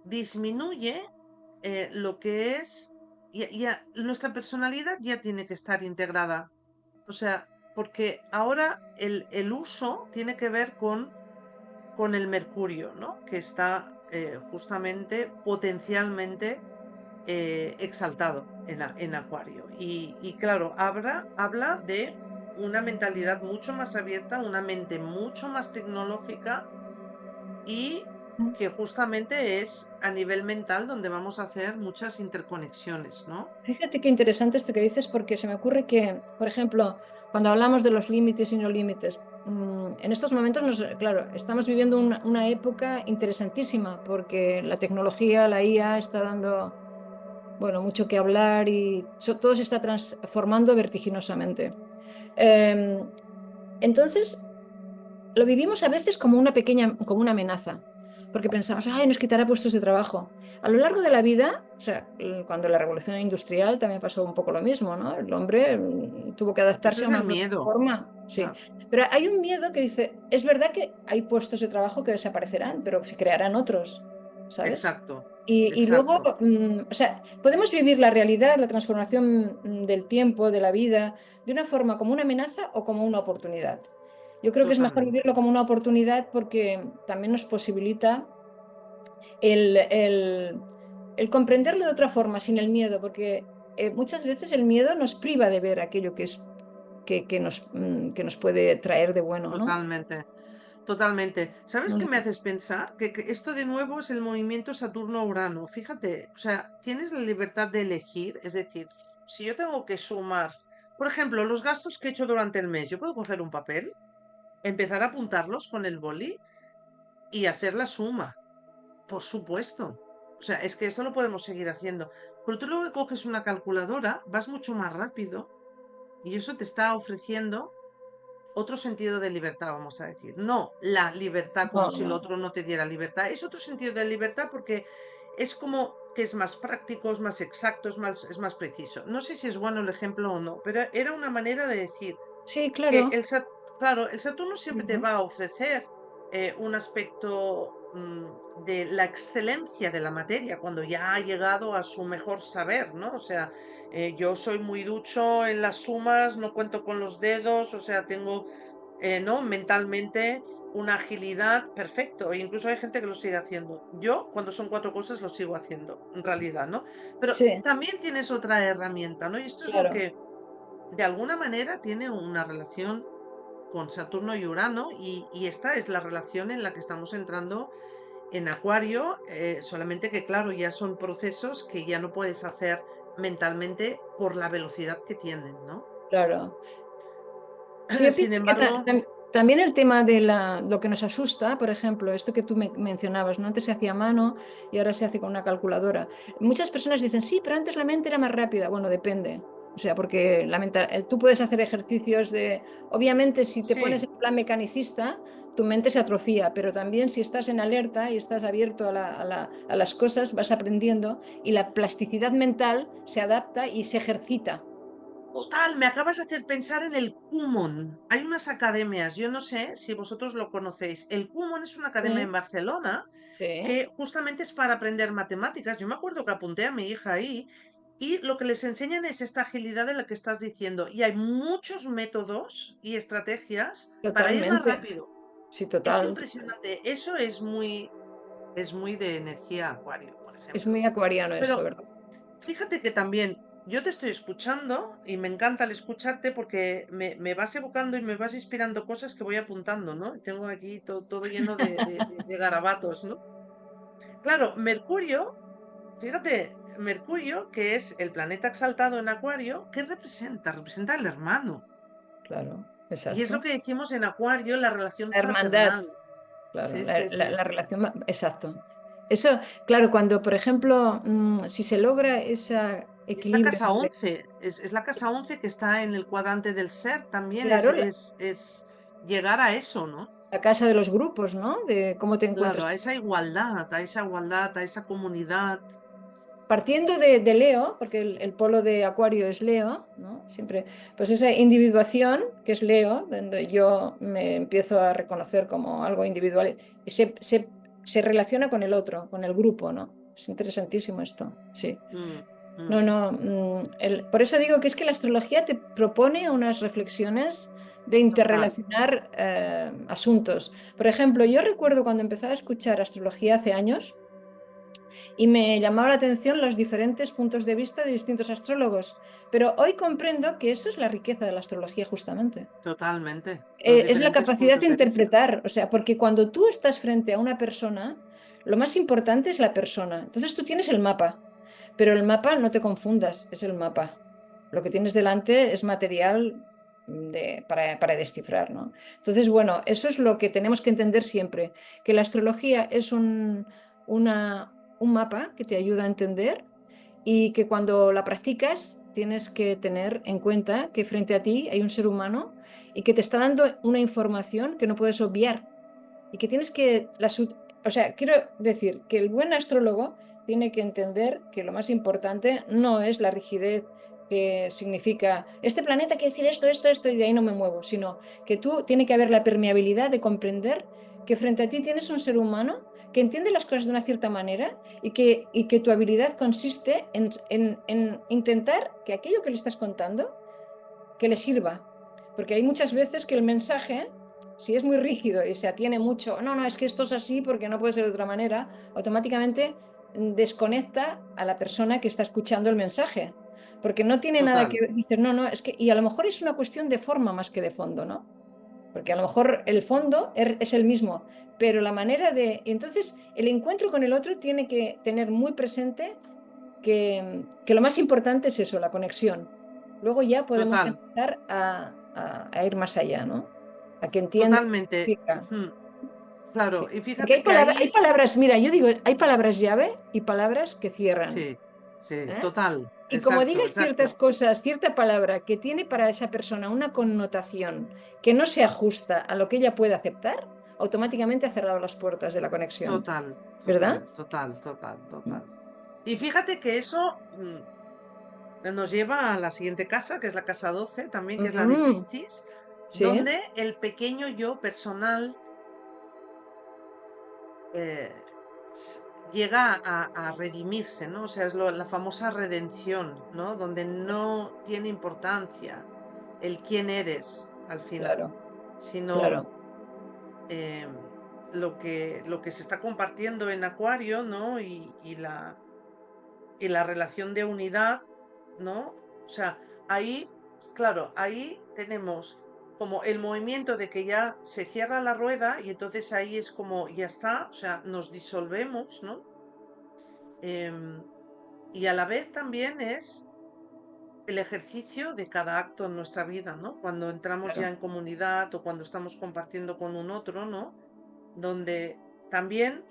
disminuye lo que es, nuestra personalidad ya tiene que estar integrada, o sea, porque ahora el uso tiene que ver con el Mercurio, ¿no? Que está justamente potencialmente exaltado en Acuario. Y claro, habla de una mentalidad mucho más abierta, una mente mucho más tecnológica y que justamente es a nivel mental donde vamos a hacer muchas interconexiones, ¿no? fíjate qué interesante esto que dices, porque se me ocurre que, por ejemplo, cuando hablamos de los límites y no límites, en estos momentos, claro, estamos viviendo una época interesantísima, porque la tecnología, la IA, está dando, bueno, mucho que hablar y todo se está transformando vertiginosamente. Eh, entonces, lo vivimos a veces como una pequeña, como una amenaza, porque pensamos, ay, nos quitará puestos de trabajo. A lo largo de la vida, o sea, cuando la revolución industrial también pasó un poco lo mismo, ¿no? El hombre tuvo que Eso adaptarse a es una el nueva miedo. forma, sí. Ah, Pero hay un miedo que dice, es verdad que hay puestos de trabajo que desaparecerán, pero se crearán otros, ¿sabes? exacto, Y luego, exacto, o sea, podemos vivir la realidad, la transformación del tiempo, de la vida, de una forma como una amenaza o como una oportunidad. Yo creo que es mejor totalmente. vivirlo como una oportunidad porque también nos posibilita el comprenderlo de otra forma, sin el miedo, porque muchas veces el miedo nos priva de ver aquello que nos puede traer de bueno, ¿no? Totalmente, totalmente. ¿Sabes No qué me sé. haces pensar? Que esto de nuevo es el movimiento Saturno-Urano. Fíjate, o sea, tienes la libertad de elegir, es decir, si yo tengo que sumar, por ejemplo, los gastos que he hecho durante el mes, yo puedo coger un papel, empezar a apuntarlos con el boli y hacer la suma, por supuesto. O sea, es que esto lo podemos seguir haciendo. Pero tú luego que coges una calculadora, vas mucho más rápido y eso te está ofreciendo otro sentido de libertad, vamos a decir. No la libertad como No, si el no. otro no te diera libertad. Es otro sentido de libertad porque es como que es más práctico, es más exacto, es más preciso. No sé si es bueno el ejemplo o no, pero era una manera de decir Sí, que claro. claro, el Saturno siempre te Ujú. va a ofrecer un aspecto de la excelencia de la materia cuando ya ha llegado a su mejor saber, ¿no? O sea, yo soy muy ducho en las sumas, no cuento con los dedos, o sea, tengo, ¿no? Mentalmente una agilidad, perfecto. E incluso hay gente que lo sigue haciendo. Yo, cuando son cuatro cosas, lo sigo haciendo, en realidad, ¿no? Pero Sí, también tienes otra herramienta, ¿no? Y esto es lo claro. que de alguna manera tiene una relación con Saturno y Urano y esta es la relación en la que estamos entrando en Acuario, solamente que claro, ya son procesos que ya no puedes hacer mentalmente por la velocidad que tienen, ¿no? Claro. Sí, yo Sin pienso que embargo, también el tema de lo que nos asusta, por ejemplo, esto que tú mencionabas, ¿no? Antes se hacía a mano y ahora se hace con una calculadora. Muchas personas dicen, sí, pero antes la mente era más rápida. Bueno, depende. O sea, porque tú puedes hacer ejercicios de... Obviamente, si te pones sí, en plan mecanicista, tu mente se atrofía, pero también si estás en alerta y estás abierto a las cosas, vas aprendiendo y la plasticidad mental se adapta y se ejercita. Total, me acabas de hacer pensar en el Kumon. Hay unas academias, yo no sé si vosotros lo conocéis. El Kumon es una academia en Sí, Barcelona sí, que justamente es para aprender matemáticas. Yo me acuerdo que apunté a mi hija ahí y lo que les enseñan es esta agilidad de la que estás diciendo. Y hay muchos métodos y estrategias para ir más totalmente. rápido. Sí, Es total. impresionante. Eso es muy de energía acuario, por Es ejemplo. muy acuariano eso, Pero ¿verdad? fíjate que también yo te estoy escuchando y me encanta el escucharte porque me vas evocando y me vas inspirando cosas que voy apuntando, ¿no? Tengo aquí todo lleno de garabatos, ¿no? Claro, Mercurio, fíjate, Mercurio, que es el planeta exaltado en Acuario, ¿qué representa? Representa al hermano. Claro, Y es lo exacto. que decimos en Acuario, la relación La hermandad, fraternal. claro, Sí, sí, sí, la sí. relación, exacto. Eso, claro, cuando, por ejemplo, si se logra ese Y es la equilibrio casa entre, 11, es la casa 11 que está en el cuadrante del ser también, claro, es llegar a eso, ¿no? la casa de los grupos, ¿no? De cómo te Claro, encuentras. a esa igualdad, a esa comunidad. Partiendo de Leo, porque el polo de Acuario es Leo, ¿no? Siempre, pues esa individuación, que es Leo, donde yo me empiezo a reconocer como algo individual, y se relaciona con el otro, con el grupo, ¿no? Es interesantísimo esto, sí. Mm, No, mm, no, por eso digo que es que la astrología te propone unas reflexiones de total. interrelacionar asuntos. Por ejemplo, yo recuerdo cuando empezaba a escuchar astrología hace años, y me llamaba la atención los diferentes puntos de vista de distintos astrólogos. Pero hoy comprendo que eso es la riqueza de la astrología justamente. Totalmente. Los Es la diferentes capacidad de puntos de vista. interpretar, o sea, porque cuando tú estás frente a una persona, lo más importante es la persona. Entonces tú tienes el mapa, pero el mapa no te confundas, es el mapa. Lo que tienes delante es material para descifrar, ¿no? Entonces, bueno, eso es lo que tenemos que entender siempre, que la astrología es un mapa que te ayuda a entender y que cuando la practicas tienes que tener en cuenta que frente a ti hay un ser humano y que te está dando una información que no puedes obviar y que tienes que, o sea, quiero decir que el buen astrólogo tiene que entender que lo más importante no es la rigidez que significa, este planeta quiere decir esto, esto, esto, y de ahí no me muevo, sino que tú tiene que haber la permeabilidad de comprender que frente a ti tienes un ser humano que entiende las cosas de una cierta manera y que tu habilidad consiste en intentar que aquello que le estás contando, que le sirva. Porque hay muchas veces que el mensaje, si es muy rígido y se atiene mucho, no, no, es que esto es así porque no puede ser de otra manera, automáticamente desconecta a la persona que está escuchando el mensaje. Porque no tiene nada Total, que ver, dices, no, no, es que, y a lo mejor es una cuestión de forma más que de fondo, ¿no? Porque a lo mejor el fondo es el mismo, pero la manera de... Entonces, el encuentro con el otro tiene que tener muy presente que lo más importante es eso, la conexión. Luego ya podemos total, empezar a ir más allá, ¿no? A que entienda qué totalmente. significa. Mm, claro, Sí. y Porque fíjate que hay ahí, palabras, mira, yo digo, hay palabras llave y palabras que cierran. sí, sí, ¿Eh? total, Y como exacto, digas ciertas exacto, cosas, cierta palabra que tiene para esa persona una connotación que no se ajusta a lo que ella puede aceptar, automáticamente ha cerrado las puertas de la conexión, total, ¿verdad? total, total, total, total. Y fíjate que eso nos lleva a la siguiente casa, que es la casa 12 también, que es la de Mm, Piscis, sí, donde el pequeño yo personal eh, s- llega a redimirse, ¿no? O sea, es la famosa redención, ¿no? Donde no tiene importancia el quién eres al final, claro, sino claro, lo que se está compartiendo en Acuario, ¿no? Y la relación de unidad, ¿no? O sea, ahí, claro, ahí tenemos como el movimiento de que ya se cierra la rueda y entonces ahí es como ya está, o sea, nos disolvemos, ¿no? Em, y a la vez también es el ejercicio de cada acto en nuestra vida, ¿no? Cuando entramos ya claro. en comunidad o cuando estamos compartiendo con un otro, ¿no? Donde también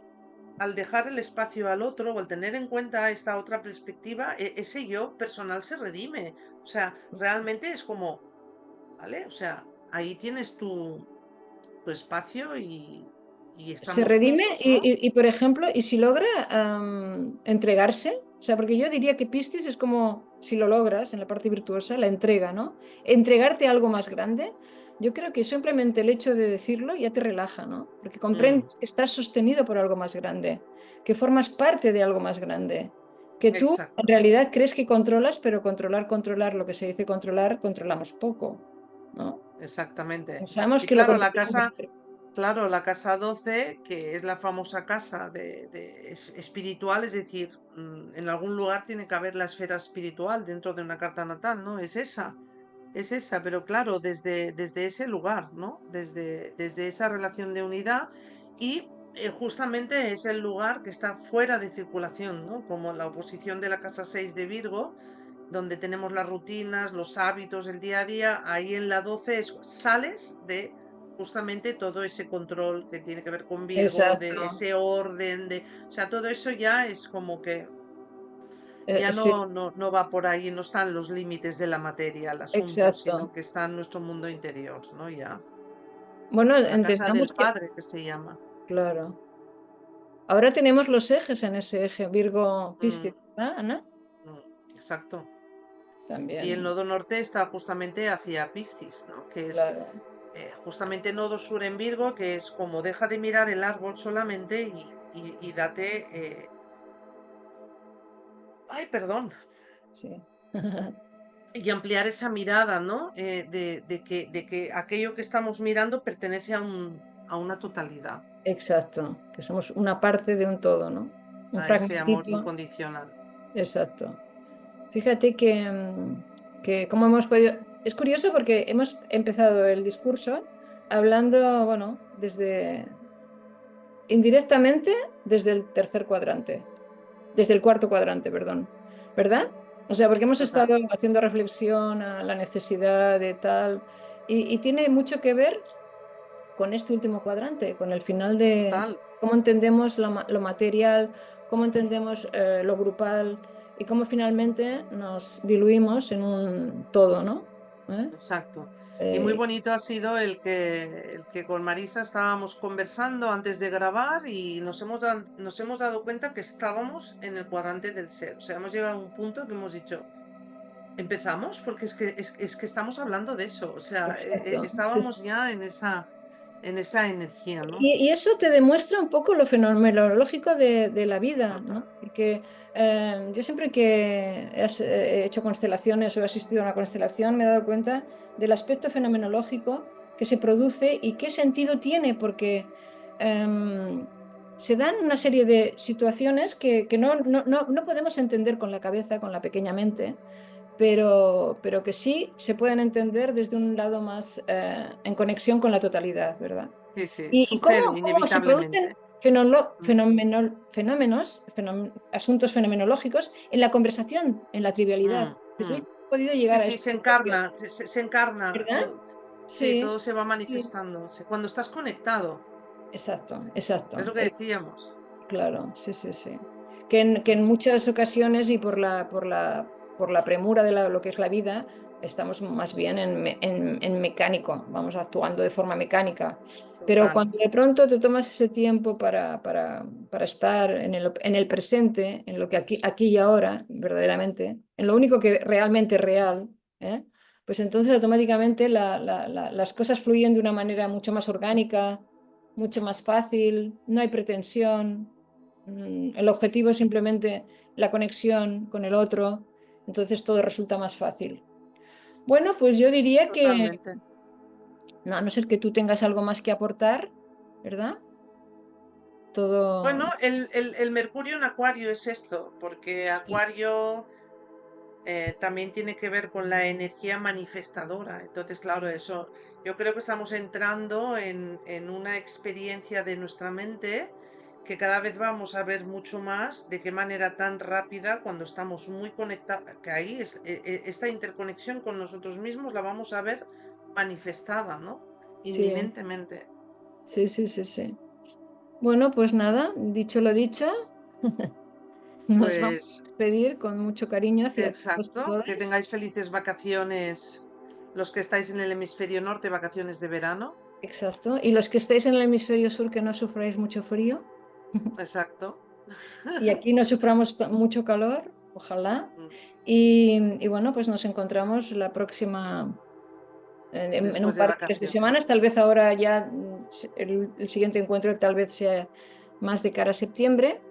al dejar el espacio al otro o al tener en cuenta esta otra perspectiva, ese yo personal se redime. O sea, realmente es como, ¿vale? O sea, ahí tienes tu espacio y Se estamos redime juntos, ¿no? por ejemplo, y si logra entregarse, O sea, porque yo diría que Piscis es como, si lo logras en la parte virtuosa, la entrega, ¿no? Entregarte a algo más grande. Yo creo que simplemente el hecho de decirlo ya te relaja, ¿no? Porque Mm, comprendes que estás sostenido por algo más grande, que formas parte de algo más grande, que tú en exacto, realidad crees que controlas, pero controlar, lo que se dice controlar, controlamos poco, ¿no? exactamente. Pensamos Y que lo claro, controlamos. claro, la casa 12, que es la famosa casa espiritual, es decir, en algún lugar tiene que haber la esfera espiritual dentro de una carta natal, ¿no? Es esa, pero claro, desde ese lugar, ¿no? Desde esa relación de unidad y justamente es el lugar que está fuera de circulación, ¿no? Como la oposición de la casa 6 de Virgo, donde tenemos las rutinas, los hábitos, el día a día, ahí en la 12 sales de justamente todo ese control que tiene que ver con Virgo, de Exacto. ese orden, o sea, todo eso ya es como que ya Sí, no va por ahí, no están los límites de la materia, el asunto, sino exacto. que está en nuestro mundo interior, ¿no? Ya. Bueno, La casa entendamos del que, padre, que se llama. claro. Ahora tenemos los ejes en ese eje, Virgo, Mm, Piscis, ¿verdad, Ana? mm, exacto. Y el También, nodo norte está justamente hacia Piscis, ¿no? Que es claro. justamente nodo sur en Virgo, que es como deja de mirar el árbol solamente y date, ay, perdón, Sí. y ampliar esa mirada, ¿no? De que aquello que estamos mirando pertenece a una totalidad, Exacto, que somos una parte de un todo, ¿no? Un a ese amor fragmentito. incondicional. Exacto. Fíjate que como hemos podido... Es curioso porque hemos empezado el discurso hablando, bueno, indirectamente desde el tercer cuadrante, desde el cuarto cuadrante, perdón, ¿verdad? O sea, porque hemos Total, estado haciendo reflexión a la necesidad de tal, y tiene mucho que ver con este último cuadrante, con el final de total. cómo entendemos lo material, cómo entendemos lo grupal y cómo finalmente nos diluimos en un todo, ¿no? ¿Eh? Exacto. Y muy Eh, bonito ha sido el que con Marisa estábamos conversando antes de grabar y nos hemos dado cuenta que estábamos en el cuadrante del ser. O sea, hemos llegado a un punto que hemos dicho, empezamos porque es que estamos hablando de eso. O sea, exacto. Sí, estábamos ya en esa energía, ¿no? y eso te demuestra un poco lo fenomenológico de la vida, ¿no? Total. Porque yo siempre que he hecho constelaciones o he asistido a una constelación me he dado cuenta del aspecto fenomenológico que se produce y qué sentido tiene, porque em, se dan una serie de situaciones que no podemos entender con la cabeza, con la pequeña mente, pero que sí se pueden entender desde un lado más en conexión con la totalidad, ¿verdad? Sí, sí, ¿Y sucede cómo se inevitablemente. producen Mm, asuntos fenomenológicos en la conversación, en la trivialidad? mm, Pues hoy mm. he podido Sí, llegar a sí, esto se propio, encarna, se encarna ¿verdad? todo. Sí, Sí, todo se va sí. manifestando. Cuando estás conectado, Exacto, es exacto. lo que decíamos. Claro, sí, sí, sí. Que en muchas ocasiones y por la premura de lo que es la vida, estamos más bien en mecánico, vamos actuando de forma mecánica. Pero Total. cuando de pronto te tomas ese tiempo para estar en el presente, en lo que aquí y ahora, verdaderamente, en lo único que realmente es real, ¿eh? Pues entonces automáticamente las cosas fluyen de una manera mucho más orgánica, mucho más fácil, no hay pretensión. El objetivo es simplemente la conexión con el otro, entonces todo resulta más fácil. Bueno, pues yo diría que, Totalmente. no, a no ser que tú tengas algo más que aportar, ¿verdad? Bueno, Todo, el Mercurio en Acuario es esto, porque sí, Acuario también tiene que ver con la energía manifestadora. Entonces, claro, eso, yo creo que estamos entrando en una experiencia de nuestra mente que cada vez vamos a ver mucho más de qué manera tan rápida, cuando estamos muy conectados, que ahí esta interconexión con nosotros mismos la vamos a ver manifestada, ¿no? sí, Inminentemente. sí, sí, sí, sí. Bueno, pues nada, dicho lo dicho, nos vamos Pues a despedir con mucho cariño hacia todos y exacto, que todas. tengáis felices vacaciones los que estáis en el hemisferio norte, vacaciones de verano. Exacto. Y los que estáis en el hemisferio sur, que no sufráis mucho frío. Exacto. y aquí no suframos mucho calor, ojalá. Mm. Y bueno, pues nos encontramos la próxima, en un Después de par de semanas, vacaciones. tal vez ahora ya el siguiente encuentro tal vez sea más de cara a septiembre.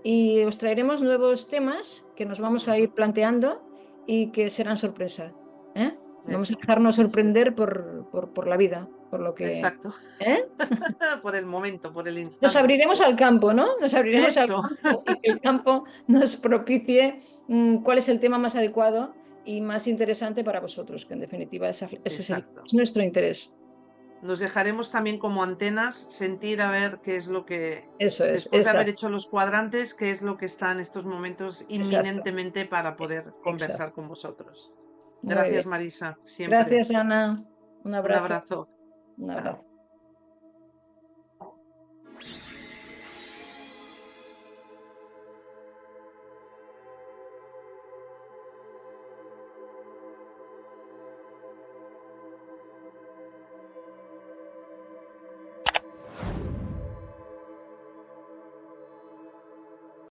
Y os traeremos nuevos temas que nos vamos a ir Ujú. planteando y que serán sorpresa. ¿Eh? Vamos a Eso, dejarnos eso. sorprender por la vida, por lo que... Exacto. ¿eh? Por el momento, por el Nos instante. abriremos al campo, ¿no? Nos abriremos al Eso. campo y que el campo nos propicie cuál es el tema más adecuado y más interesante para vosotros, que en definitiva ese Exacto. es nuestro interés. Nos dejaremos también como antenas sentir a ver qué es lo que, Eso es, después de haber exacto, hecho los cuadrantes, qué es lo que está en estos momentos exacto, inminentemente para poder exacto. conversar con vosotros. Muy bien. Gracias, Marisa, siempre. Gracias, Ana. Un Un abrazo. abrazo. Un Chao. abrazo.